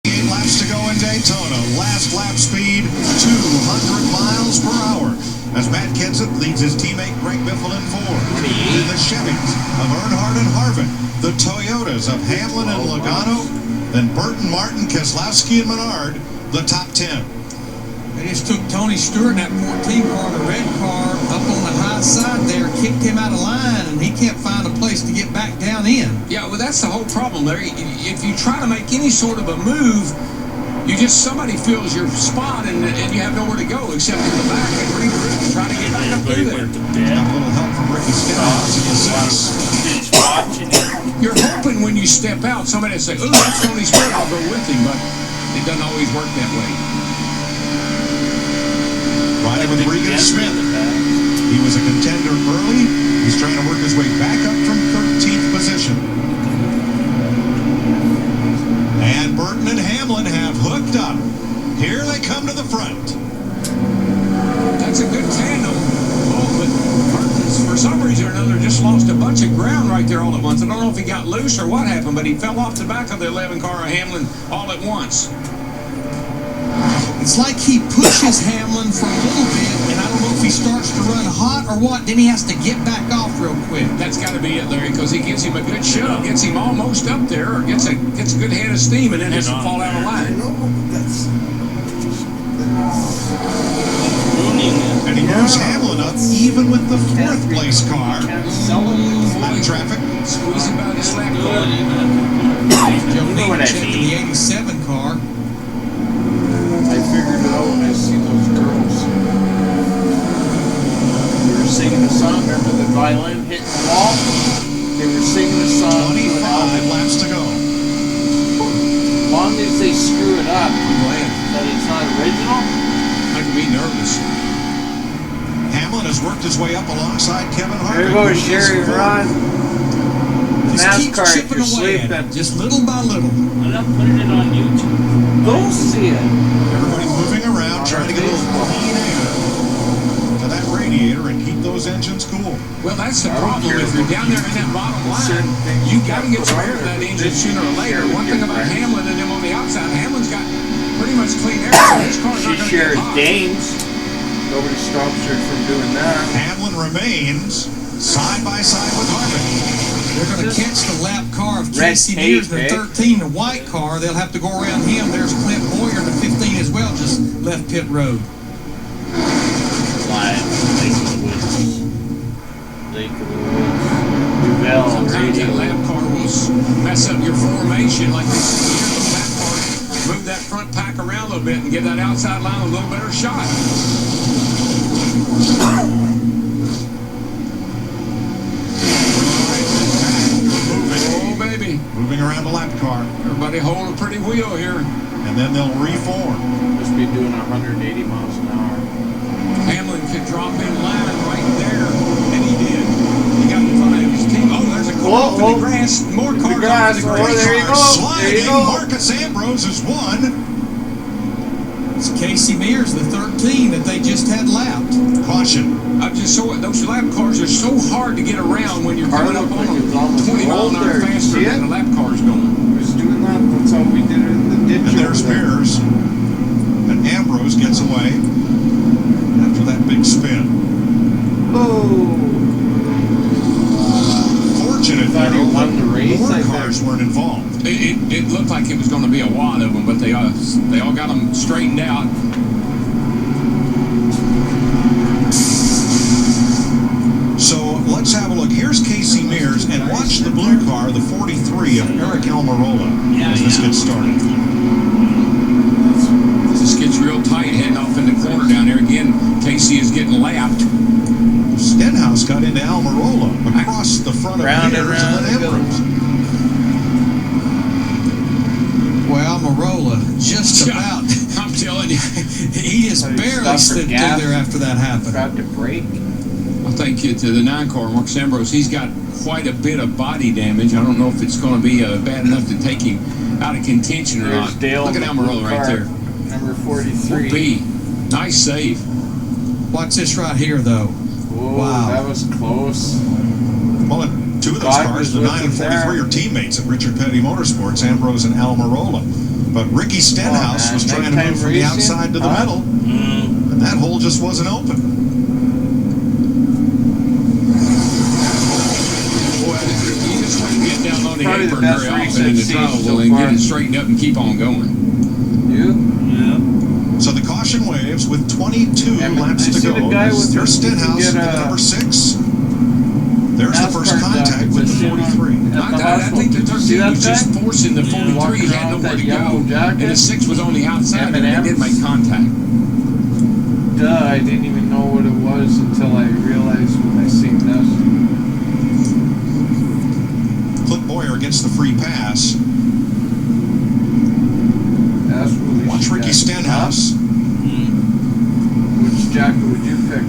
8 laps to go in Daytona. Last lap speed, 200 miles per hour. As Matt Kenseth leads his teammate Greg Biffle in fourth. In the Chevys of Earnhardt and Harvick. The Toyotas of Hamlin and Logano. Then Burton, Martin, Keselowski, and Menard, the top 10. They just took Tony Stewart in that 14 car, the red car, up on the high side there, kicked him out of line, and he can't find a place to get back down in. Yeah, well, that's the whole problem there. If you try to make any sort of a move, somebody fills your spot and you have nowhere to go except in the back and try to get back up through there. Got a little help from Ricky Stenhouse. You're hoping when you step out, somebody will say, "Oh, that's Tony Stewart, I'll go with him," but it doesn't always work that way. Riding with Regan Smith. He was a contender early. He's trying to work his way back up from 13th position. And Burton and Hamlin have hooked up. Here they come to the front. That's a good tandem. Oh, but Burton, for some reason or another, just lost a bunch of ground right there all at once. I don't know if he got loose or what happened, but he fell off the back of the 11 car of Hamlin all at once. It's like he pushes Hamlin for a little bit, and I don't know if he starts to run hot or what, then he has to get back off real quick. That's got to be it, Larry, because he gives him a good shove, gets him almost up there, or gets a good head of steam, and then has to fall out of line. And he moves Hamlin up even with the 4th place car. Out of traffic. Squeeze him out of his lap car. Joe Namath checking the 87 car. I figured it out when I see those girls. They were singing a song, remember the violin hitting the wall? They were singing a song. 25 laps to go. As long as they screw it up, that it's not original. Making me nervous. Hamlin has worked his way up alongside Kevin Harvick. There goes Sherry Ron. Just keeps NASCAR, chipping you're away at sleeping. it, just little by little. I'm putting it on YouTube. Go see it. Everybody moving around, trying to get a little clean air to that radiator and keep those engines cool. Well, that's the problem. If you're down there in that bottom line, you got to get some air to that engine sooner or later. One thing about Hamlin and him on the outside, Hamlin's got pretty much clean air, so his car's She not going to get shares hot. games. Nobody stops her from doing that. Hamlin remains side by side with Harvick. They're going to catch the lap car of Red Casey tape, Mears, the 13, the white car. They'll have to go around him. There's Clint Boyer, the 15 as well, just left pit road. Lake of the Woods. Duvel, Sometimes that radio. lap car will mess up your formation like this here. The lap car, move that front pack around a little bit and give that outside line a little better shot. Oh, baby. Moving around the lap car. Everybody hold a pretty wheel here. And then they'll reform. Must be doing 180 miles an hour. Hamlin could drop in line right there, and he did. He got in front of his team. Oh, there's a car off in the grass. More cars off in the grass. there you go. There you Sliding. go. Marcus Ambrose has won. It's Casey Mears, the 13 that they just had lapped. Caution. I just saw it. Those lap cars are so hard to get around when you're coming up on them 20 miles an hour faster than the lap car's going. He was doing that. That's how we did it in the ditch. And there's over there. Mears. And Ambrose gets away after that big spin. Oh. Fortunate Thought he won the race, more I cars weren't involved. It looked like it was going to be a wad of them, but they all got them straightened out. So let's have a look. Here's Casey Mears, and watch the blue car, the 43 of Eric Almirola, as this gets started. This gets real tight heading off in the corner down there. Again, Casey is getting lapped. Stenhouse got into Almirola across the front of Round and Mears round and it then Ambrose. Well, Almirola just about. I'm telling you. He just barely stood there after that happened. Tried to brake. I think to the 9 car, Marcus Ambrose, he's got quite a bit of body damage. I don't know if it's going to be bad enough to take him out of contention or There's not. Dale Look at Almirola right there. Number 43. B. Nice save. Watch this right here, though. Whoa, Wow. that was close. Well, it Two of those cars, the 9 and 43, are teammates at Richard Petty Motorsports, Ambrose and Almirola. But Ricky Stenhouse was trying to move from the outside to the middle, and that hole just wasn't open. Boy, you just want to get down on the Probably the apron best very race often in I've the seen travel so and far. get it straightened up and keep on going. You? Yeah. So the caution waves with 22 laps to go. There's Stenhouse at number 6. There's the first contact with the 43. I think the 13 was just forcing the 43. He had nowhere to go. And the 6 was on the outside, and they did make contact. Duh, I didn't even know what it was until I realized when I seen this. Clint Boyer gets the free pass. That's really Watch Ricky Stenhouse. Which jacket would you pick?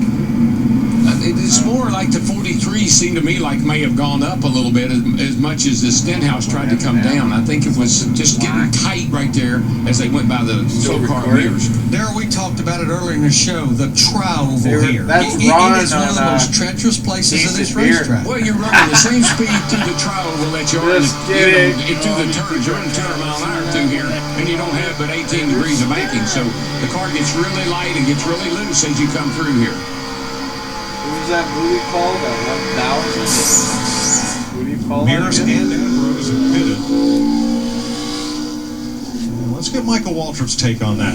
It's more like the 43 seemed to me like may have gone up a little bit as much as the Stenhouse tried to come down. I think it was just getting tight right there as they went by the so-called mirrors. Darryl, we talked about it earlier in the show, the trioval here. That's It Ron is one of the on, most treacherous places of this decent beer. racetrack. Well, you're running the same speed through the trial will let you on. Just kidding. Through the turns, you're running 200 mile an hour through here, and you don't have but 18 degrees of banking. So the car gets really light and gets really loose as you come through here. What was that movie called? 1000? What do you call Mears that? and Ambrose have pitted. Let's get Michael Waltrip's take on that.